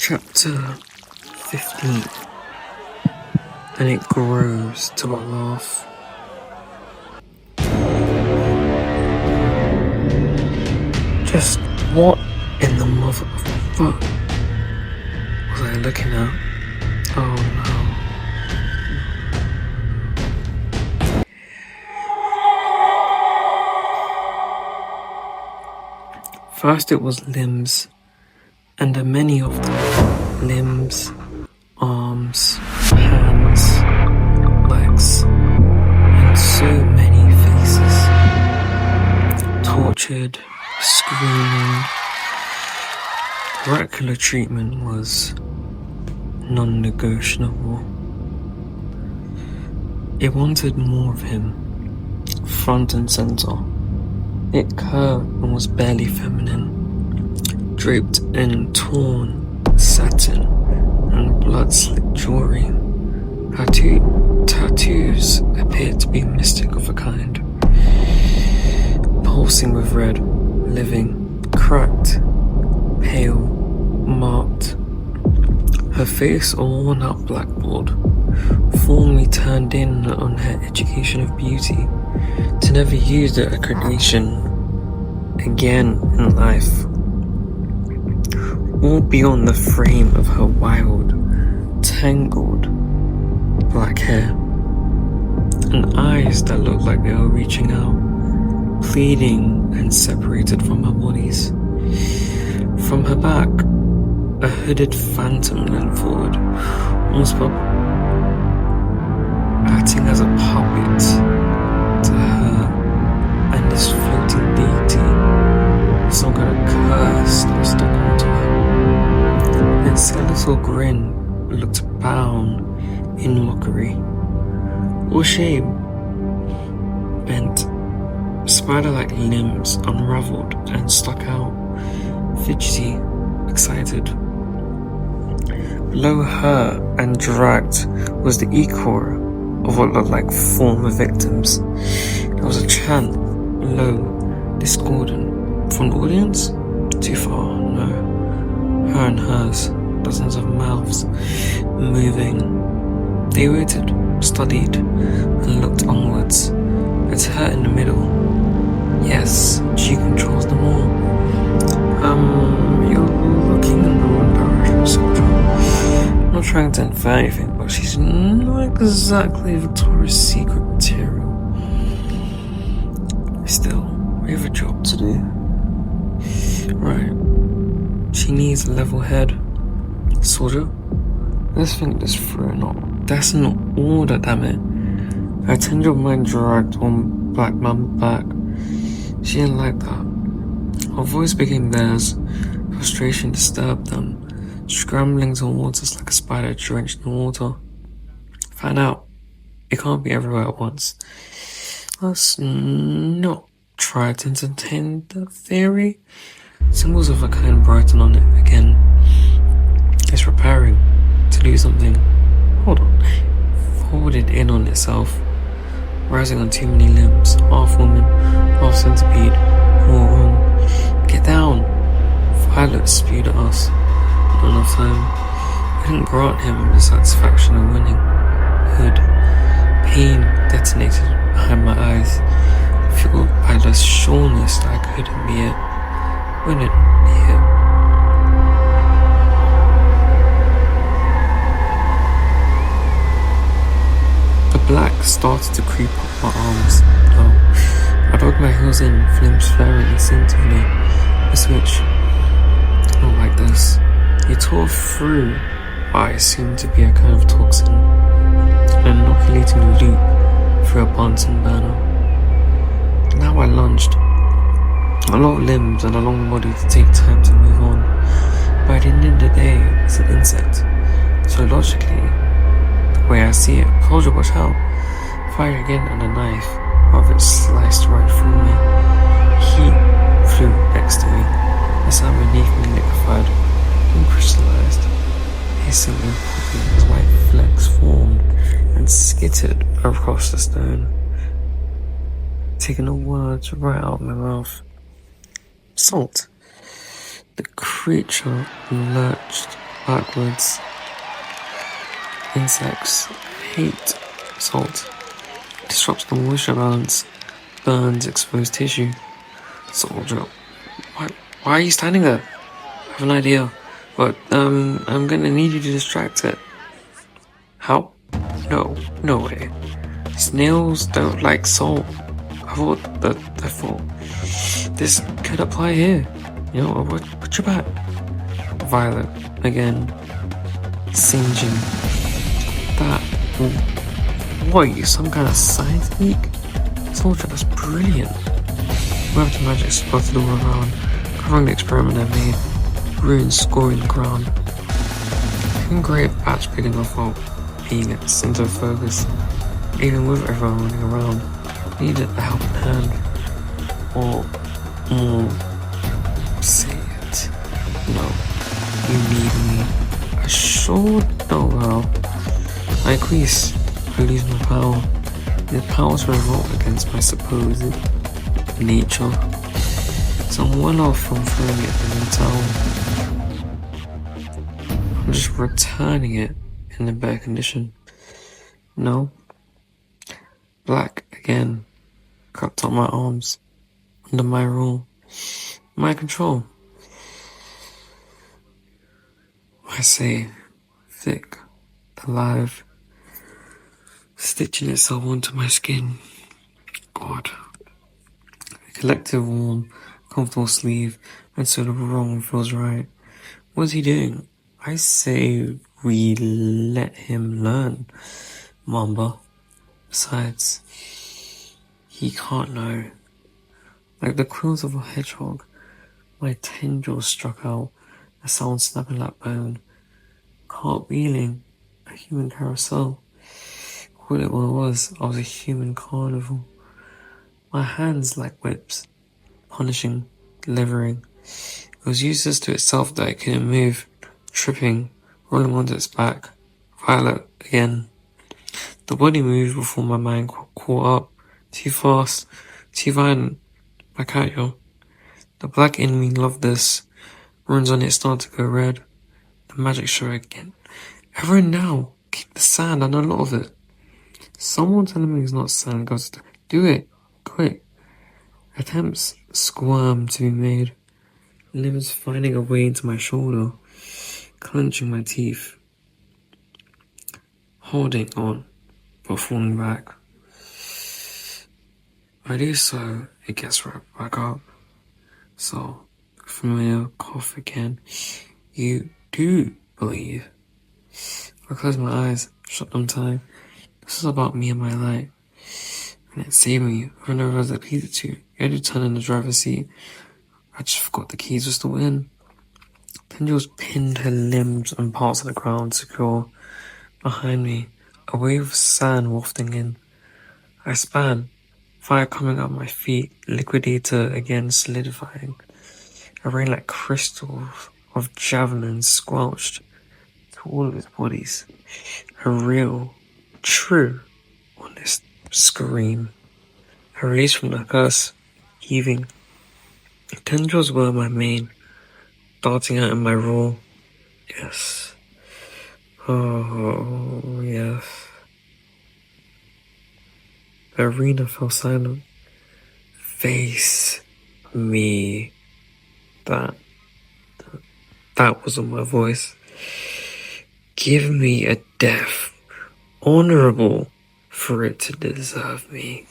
Chapter 15. And it grows to a laugh. Just what in the mother of fuck was I looking at? Oh no. First it was limbs, and the many of them. Limbs, arms, hands, legs, and so many faces. Tortured, screaming. Oracular treatment was non-negotiable. It wanted more of him, front and center. It curved and was barely feminine, draped in torn satin and blood-slick jewelry. Her tattoos appeared to be mystic of a kind, pulsing with red, living, cracked, pale, marked. Her face a worn-out blackboard, formerly turned in on her education of beauty, to never use the accreditation again in life. All beyond the frame of her wild, tangled black hair, and eyes that looked like they were reaching out, pleading and separated from her bodies. From her back, a hooded phantom leaned forward, almost acting as a puppet to her and this floating deity, some kind of curse that was stuck onto her. Its skeletal grin looked bound in mockery, or shame. Bent, spider-like limbs unraveled and stuck out, fidgety, excited. Below her and dragged was the ichor of what looked like former victims. There was a chant, low, discordant. From the audience? Too far, no. Her and hers, dozens of mouths, moving. They waited, studied, and looked onwards. It's her in the middle. Yes, she controls them all. You're looking in the wrong direction, soldier. I'm not trying to infer anything, but she's not exactly Victoria's Secret material. Still, we have a job to do. Right. She needs a level head. Soldier, let's think this through. That's an order, damn it. Her tender mind dragged one black man back. She didn't like that. Her voice became theirs. Frustration disturbed them, scrambling towards us like a spider drenched in water. Find out. It can't be everywhere at once. Let's not try to entertain the theory. Symbols of a kind brighten on it again. It's preparing to do something. Hold on. Folded in on itself, rising on too many limbs, half woman, half centipede, all wrong. Get down! Violet spewed at us. Not enough time. We didn't grant him the satisfaction of winning. Hood. Pain detonated behind my eyes, fueled by the sureness that I couldn't be it. Wouldn't be it. The black started to creep up my arms. Oh, I dug my heels in, flames flaring instinctively. A switch. Not like this. He tore through what I assumed to be a kind of toxin, an inoculating loop through a Bunsen burner. Now I lunged. A lot of limbs and a long body to take time to move on. But at the end of the day, it's an insect. So logically, the way I see it, hold your watch out. Fire again and a knife, of it sliced right through me. Heat flew next to me. The sound beneath me liquefied and crystallized. Hissing and popping as white flecks formed and skittered across the stone. Taking the words right out of my mouth. Salt. The creature lurched backwards. Insects hate salt. It disrupts the moisture balance, burns exposed tissue. Soldier, why are you standing there? I have an idea, but I'm gonna need you to distract it. How? No way. Snails don't like salt. I thought this could apply here. You know, watch your back. Violet, again, singeing. That, what are you, some kind of science geek? Soldier, that's brilliant. Gravity magic spotted all around, covering the experiment I made, runes scoring the ground. Couldn't create a patch big enough while being at the center of focus. Even with everyone running around, needed a helping hand. Or more, say it. No, you need me. I sure don't well. I increase, I lose my power. The power to revolt against my supposed nature. So I'm well off from throwing it in the towel. I'm just returning it in the better condition. No. Black again, cupped on my arms, under my rule, my control. I say, thick, alive, stitching itself onto my skin. God. A collective warm, comfortable sleeve, and sort of wrong feels right. What's he doing? I say we let him learn, Mamba. Besides, he can't know. Like the quills of a hedgehog, my tendrils struck out, a sound snapping like bone. Cartwheeling, a human carousel. Call it what it was, I was a human carnival. My hands like whips, punishing, delivering. It was useless to itself that it couldn't move, tripping, rolling onto its back. Violet again. The body moved before my mind caught up. Too fast, too violent. Back at you. The black in me loved this. Runes on it started to go red. The magic show again. Ever and now, keep the sand, I know a lot of it. Someone telling me it's not sand goes to do it, quick. Attempts squirm to be made. Limbs finding a way into my shoulder, clenching my teeth. Holding on, but falling back. I do so, it gets right back up. So, familiar cough again. You do believe. I close my eyes, shut them tight. This is about me and my light. And it's saving me. I never realized I pleaded to. You had to turn in the driver's seat. I just forgot the keys were still in. Tendrils pinned her limbs and parts of the ground secure. Behind me, a wave of sand wafting in. I span, fire coming up my feet, liquidator again solidifying. I rain like crystals of javelins squelched to all of its bodies. A real, true, honest scream. I released from the curse, heaving. Tendrils were my mane, darting out in my roar. Yes. Oh, yes. The arena fell silent. Face me. That wasn't my voice. Give me a death honorable for it to deserve me.